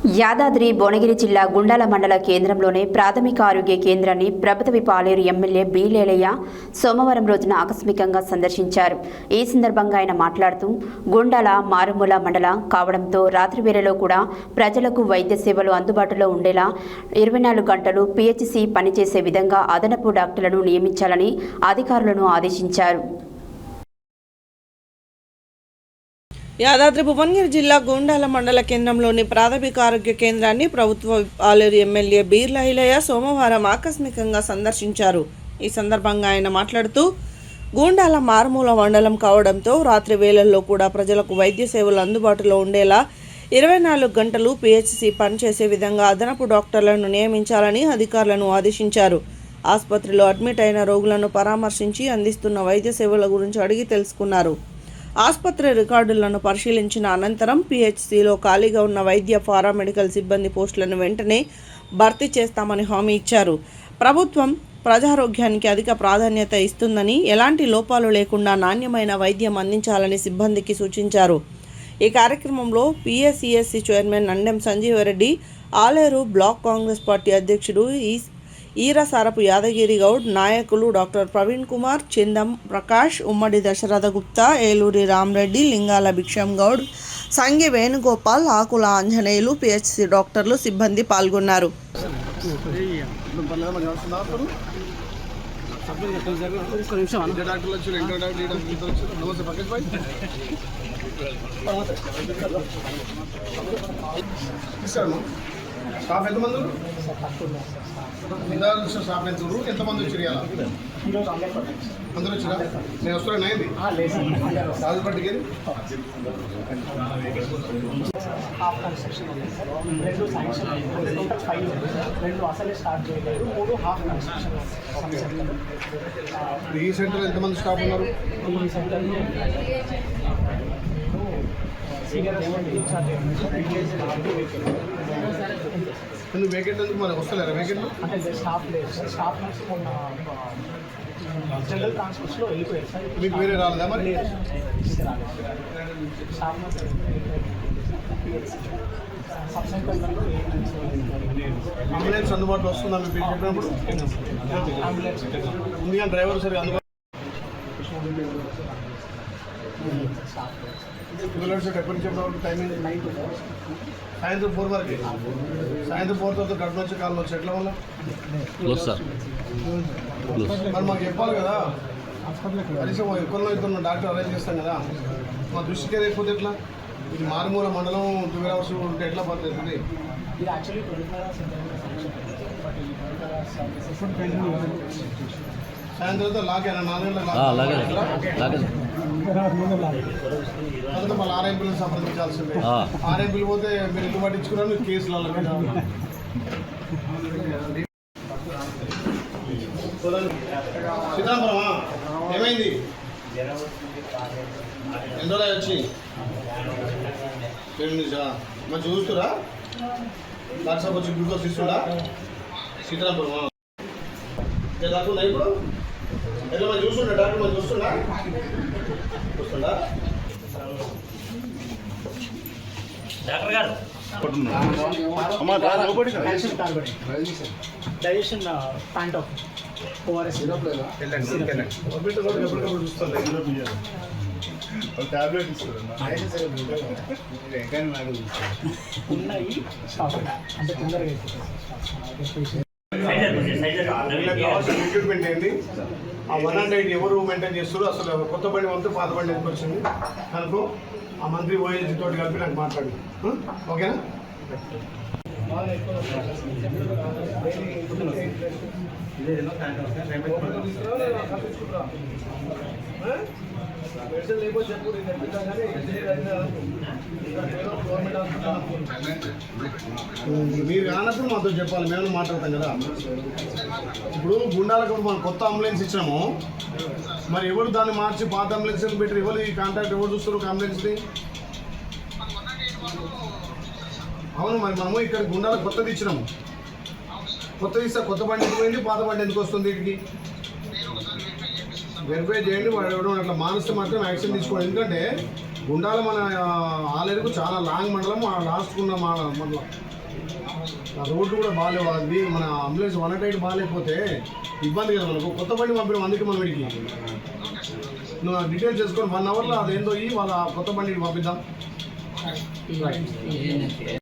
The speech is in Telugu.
యాదాద్రి భువనగిరి జిల్లా గుండాల మండల కేంద్రంలోని ప్రాథమిక ఆరోగ్య కేంద్రాన్ని ప్రభుత్వ పాలేరు ఎమ్మెల్యే బి లేలయ్య సోమవారం రోజున ఆకస్మికంగా సందర్శించారు. ఈ సందర్భంగా ఆయన మాట్లాడుతూ గుండాల మారుమూల మండలం కావడంతో రాత్రి వేళలో కూడా ప్రజలకు వైద్య సేవలు అందుబాటులో ఉండేలా 24 గంటలు పిహెచ్సి పనిచేసే విధంగా అదనపు డాక్టర్లను నియమించాలని అధికారులను ఆదేశించారు. యాదాద్రి భువనగిరి జిల్లా గుండాల మండల కేంద్రంలోని ప్రాథమిక ఆరోగ్య కేంద్రాన్ని ప్రభుత్వ పాలేరు ఎమ్మెల్యే బి లేలయ్య సోమవారం ఆకస్మికంగా సందర్శించారు. ఈ సందర్భంగా ఆయన మాట్లాడుతూ గుండాల మారుమూల మండలం కావడంతో రాత్రి వేళల్లో కూడా ప్రజలకు వైద్య సేవలు అందుబాటులో ఉండేలా 24 గంటలు పిహెచ్సి పనిచేసే విధంగా అదనపు డాక్టర్లను నియమించాలని అధికారులను ఆదేశించారు. ఆసుపత్రిలో అడ్మిట్ అయిన రోగులను పరామర్శించి అందిస్తున్న వైద్య సేవల గురించి అడిగి తెలుసుకున్నారు. ఆసుపత్రి రికార్డులను పరిశీలించిన అనంతరం పిహెచ్సిలో ఖాళీగా ఉన్న వైద్య పారామెడికల్ సిబ్బంది పోస్టులను వెంటనే భర్తీ చేస్తామని హామీ ఇచ్చారు. ప్రభుత్వం ప్రజారోగ్యానికి అధిక ప్రాధాన్యత ఇస్తుందని, ఎలాంటి లోపాలు లేకుండా నాణ్యమైన వైద్యం అందించాలని సిబ్బందికి సూచించారు. ఈ కార్యక్రమంలో PSCSC chairman Nandem Sanjeevareddy, Aleru block Congress party అధ్యక్షుడు ఈరసారపు యాదగిరి గౌడ్, నాయకులు డాక్టర్ ప్రవీణ్ కుమార్, చిందం ప్రకాష్, ఉమ్మడి దశరథ గుప్తా, ఏలూరి రామరెడ్డి, లింగాల భిక్షం గౌడ్, సంగి వేణుగోపాల్, ఆకుల ఆంజనేయులు, పిహెచ్సి డాక్టర్లు, సిబ్బంది పాల్గొన్నారు. స్టాఫ్ ఎంతమంది స్టాఫ్ ఎంతమంది వచ్చి అందరూ వచ్చినా నేను వస్తున్నా అయింది రాజుపట్టికి హాఫ్ కన్స్ట్రక్షన్ రెండు శాంక్షన్ 2 అసలే స్టార్ట్ చేయలేదు, 3 హాఫ్ కన్స్ట్రక్షన్. ఈ సెంటర్ ఎంతమంది స్టాఫ్ ఉన్నారు? ఈ సెంటర్లో సీనియర్ ఇన్ఛార్జ్ వేకెంట్ ఎందుకు మనకు వస్తలేరా వేకెంట్? అంటే స్టాఫ్ లేదు సార్, స్టాఫ్ నుంచి మొన్న జనరల్ ట్రాన్స్పోర్ట్స్లో వెళ్ళిపోయారు సార్. మీకు వేరే రాలేదా మరి? లేదు స్టాఫ్ సబ్ సెంటర్లో అంబులెన్స్ అందుబాటులో వస్తుందా మీకు చెప్పినప్పుడు? అంబులెన్స్ ఉంది కానీ డ్రైవర్ సరిగా అందుబాటు ఎప్పటి నుంచి ఎప్పటి టైమింగ్? సాయంత్రం 4 వరకు. సాయంత్రం 4 తర్వాత గడప వచ్చి కాళ్ళు వచ్చి ఎట్లా వల్ల మరి మాకు చెప్పాలి కదా. కనీసం ఎక్కువలో ఇద్దరు డాక్టర్ అరేంజ్ చేస్తాం కదా, మా దృష్టికే లేకపోతే ఎట్లా? ఇది మారుమూల మండలం 12 అవర్స్ ఉంటే ఎట్లా పడుతుంది? ఇది యాక్చువల్లీ 24 hours సాయంత్రం లాగేనా 4 గంటల తర్వాత మళ్ళీ ఆర్ఎంపీలను సంప్రదించాల్సిందే. ఆర్ఎంపీలు పోతే మీరు ఇల్లు పట్టించుకున్నారు, మీరు కేసులలో సీతాపురమా ఏమైంది? ఎంతో వచ్చి 2 నిమిషాలు మంచి చూస్తురా? డాక్టర్ వచ్చి గ్లూకోజ్ ఇస్తుడా? సీతాపురమా దాకా ఇప్పుడు ఎట్లా మంచి చూస్తుండే డాక్టర్ మంచి చూస్తుండా? చూస్తుండా? Digestion pant of ORS tablet ఉన్నాయి స్టాక్ అంటే తొందరగా రిక్రూట్మెంట్ ఏంటి? ఆ 108 ఎవరు మెయింటైన్ చేస్తారు? అసలు కొత్త బండి పంపితే పాత బండి ఎందుకు వచ్చింది అనుకో, ఆ మంత్రి ఓఎల్జీ తోటి కలిపి నాకు మాట్లాడి ఓకేనా? మీరు కానప్పుడు మాతో చెప్పాలి, మేము మాట్లాడతాం కదా. ఇప్పుడు గుండాలకు మనం కొత్త అంబులెన్స్ ఇచ్చినాము, మరి ఎవరు దాన్ని మార్చి పాత అంబులెన్స్ పెట్టి ఎవరు ఈ కాంటాక్ట్ ఎవరు చూస్తారు అంబులెన్స్ని? అవును, మరి మనము ఇక్కడ గుండాలకు కొత్తది ఇచ్చినాము. కొత్తది ఇస్తే కొత్త బండి ఎందుకు పోయింది, పాత బండి ఎందుకు వస్తుంది? వీటికి వెరిఫై చేయండి. వాడు ఎవడో అట్లా మానేస్తే మాత్రం యాక్షన్ తీసుకోండి. ఎందుకంటే గుండాల మన ఆలేరుకు చాలా లాంగ్ మండలం, ఆ లాస్ట్ ఉన్న మండలం. ఆ రోడ్డు కూడా బాగాలేవు, అది మన అంబులెన్స్ 108 బాగాలేకపోతే ఇబ్బంది కదా మనకు. కొత్త బండి పంపిణీ అందుకే మనం వీడికి నువ్వు డీటెయిల్స్ చేసుకొని 1 అవర్లో అదేందో వాళ్ళ కొత్త బండికి పంపిద్దాం.